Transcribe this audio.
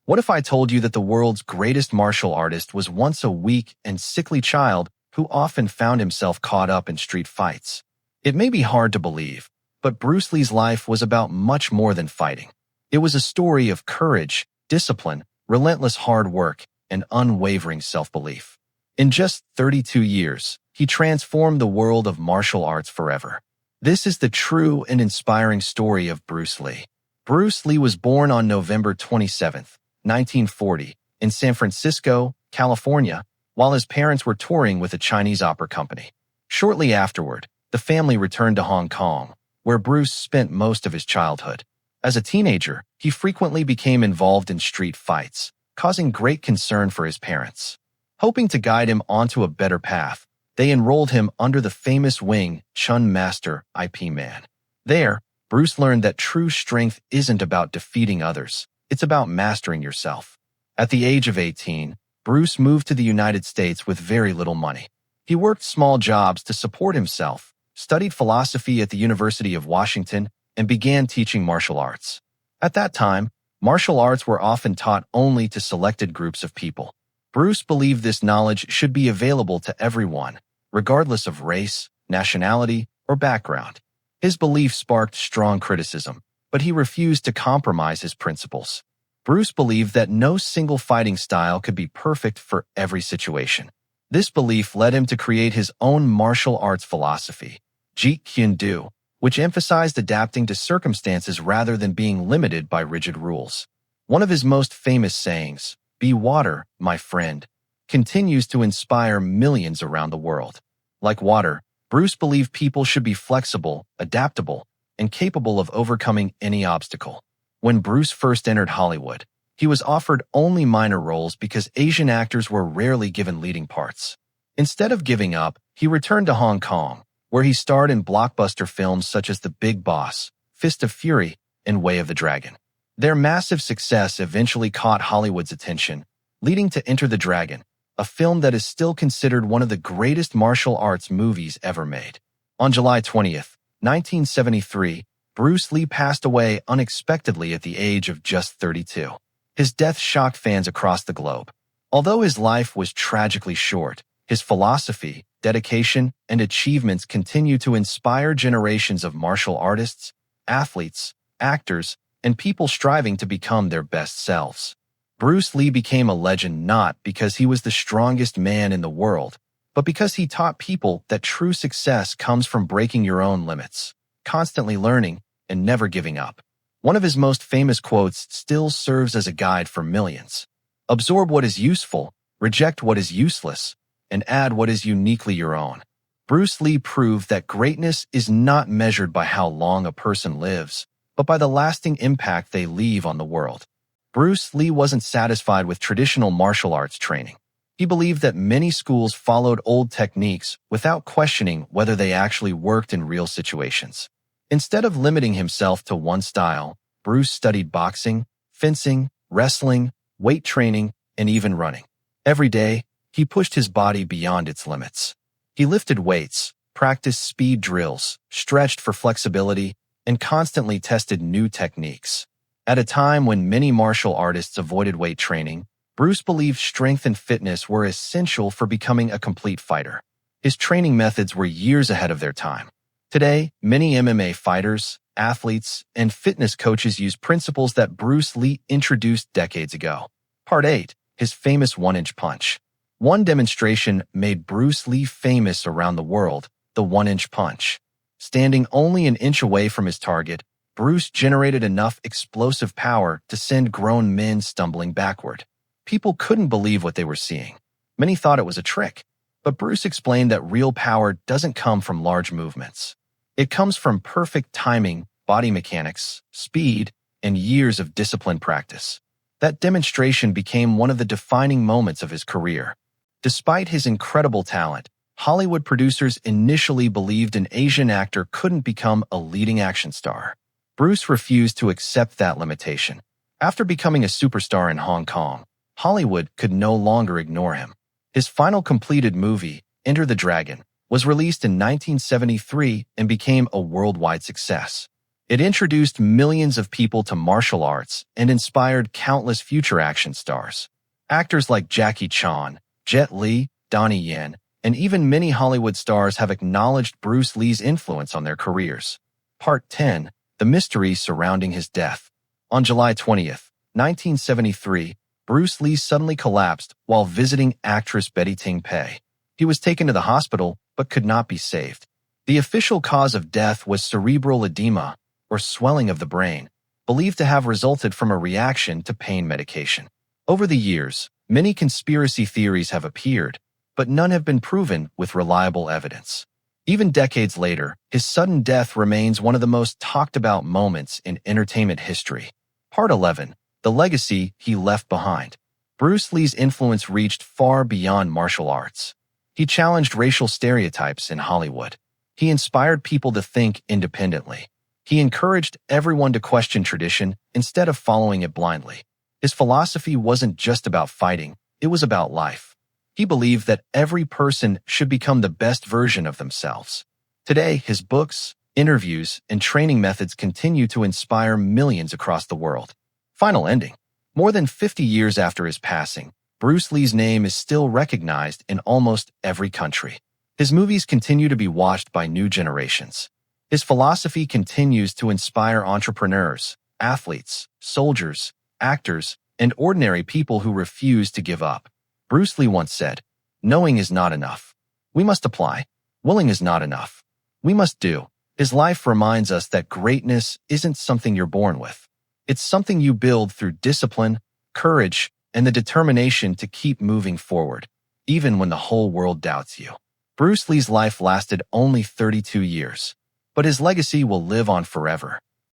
What if I told you that the world's greatest martial artist was once a weak and sickly child who often found himself caught up in street fights? It may be hard to believe, but Bruce Lee's life was about much more than fighting. It was a story of courage, discipline, relentless hard work, and unwavering self-belief. In just 32 years, he transformed the world of martial arts forever. This is the true and inspiring story of Bruce Lee. Bruce Lee was born on November 27, 1940, in San Francisco, California, while his parents were touring with a Chinese opera company. Shortly afterward, the family returned to Hong Kong, where Bruce spent most of his childhood. As a teenager, he frequently became involved in street fights, causing great concern for his parents. Hoping to guide him onto a better path, they enrolled him under the famous Wing Chun master Ip Man. There, Bruce learned that true strength isn't about defeating others, it's about mastering yourself. At the age of 18, Bruce moved to the United States with very little money. He worked small jobs to support himself, studied philosophy at the University of Washington, and began teaching martial arts. At that time, martial arts were often taught only to selected groups of people. Bruce believed this knowledge should be available to everyone, regardless of race, nationality, or background. His belief sparked strong criticism, but he refused to compromise his principles. Bruce believed that no single fighting style could be perfect for every situation. This belief led him to create his own martial arts philosophy, Jeet Kune Do, which emphasized adapting to circumstances rather than being limited by rigid rules. One of his most famous sayings, "Be water, my friend," continues to inspire millions around the world. Like water, Bruce believed people should be flexible, adaptable, and capable of overcoming any obstacle. When Bruce first entered Hollywood, he was offered only minor roles because Asian actors were rarely given leading parts. Instead of giving up, he returned to Hong Kong, where he starred in blockbuster films such as The Big Boss, Fist of Fury, and Way of the Dragon. Their massive success eventually caught Hollywood's attention, leading to Enter the Dragon, a film that is still considered one of the greatest martial arts movies ever made. On July 20th, 1973, Bruce Lee passed away unexpectedly at the age of just 32. His death shocked fans across the globe. Although his life was tragically short, his philosophy, dedication, and achievements continue to inspire generations of martial artists, athletes, actors, and people striving to become their best selves. Bruce Lee became a legend not because he was the strongest man in the world, but because he taught people that true success comes from breaking your own limits, constantly learning, and never giving up. One of his most famous quotes still serves as a guide for millions. Absorb what is useful, reject what is useless, and add what is uniquely your own. Bruce Lee proved that greatness is not measured by how long a person lives, but by the lasting impact they leave on the world. Bruce Lee wasn't satisfied with traditional martial arts training. He believed that many schools followed old techniques without questioning whether they actually worked in real situations. Instead of limiting himself to one style, Bruce studied boxing, fencing, wrestling, weight training, and even running. Every day, he pushed his body beyond its limits. He lifted weights, practiced speed drills, stretched for flexibility, and constantly tested new techniques. At a time when many martial artists avoided weight training, Bruce believed strength and fitness were essential for becoming a complete fighter. His training methods were years ahead of their time. Today, many MMA fighters, athletes, and fitness coaches use principles that Bruce Lee introduced decades ago. Part 8. His famous one-inch punch. One demonstration made Bruce Lee famous around the world, the one-inch punch. Standing only an inch away from his target, Bruce generated enough explosive power to send grown men stumbling backward. People couldn't believe what they were seeing. Many thought it was a trick, but Bruce explained that real power doesn't come from large movements. It comes from perfect timing, body mechanics, speed, and years of disciplined practice. That demonstration became one of the defining moments of his career. Despite his incredible talent, Hollywood producers initially believed an Asian actor couldn't become a leading action star. Bruce refused to accept that limitation. After becoming a superstar in Hong Kong, Hollywood could no longer ignore him. His final completed movie, Enter the Dragon, was released in 1973 and became a worldwide success. It introduced millions of people to martial arts and inspired countless future action stars. Actors like Jackie Chan, Jet Li, Donnie Yen, and even many Hollywood stars have acknowledged Bruce Lee's influence on their careers. Part 10. The Mystery Surrounding His Death. On July 20th, 1973, Bruce Lee suddenly collapsed while visiting actress Betty Ting Pei. He was taken to the hospital but could not be saved. The official cause of death was cerebral edema, or swelling of the brain, believed to have resulted from a reaction to pain medication. Over the years, many conspiracy theories have appeared, but none have been proven with reliable evidence. Even decades later, his sudden death remains one of the most talked about moments in entertainment history. Part 11. The Legacy He Left Behind. Bruce Lee's influence reached far beyond martial arts. He challenged racial stereotypes in Hollywood. He inspired people to think independently. He encouraged everyone to question tradition instead of following it blindly. His philosophy wasn't just about fighting, it was about life. He believed that every person should become the best version of themselves. Today, his books, interviews, and training methods continue to inspire millions across the world. Final ending. More than 50 years after his passing, Bruce Lee's name is still recognized in almost every country. His movies continue to be watched by new generations. His philosophy continues to inspire entrepreneurs, athletes, soldiers, actors, and ordinary people who refuse to give up. Bruce Lee once said, "Knowing is not enough. We must apply. Willing is not enough. We must do." His life reminds us that greatness isn't something you're born with. It's something you build through discipline, courage, and the determination to keep moving forward, even when the whole world doubts you. Bruce Lee's life lasted only 32 years, but his legacy will live on forever.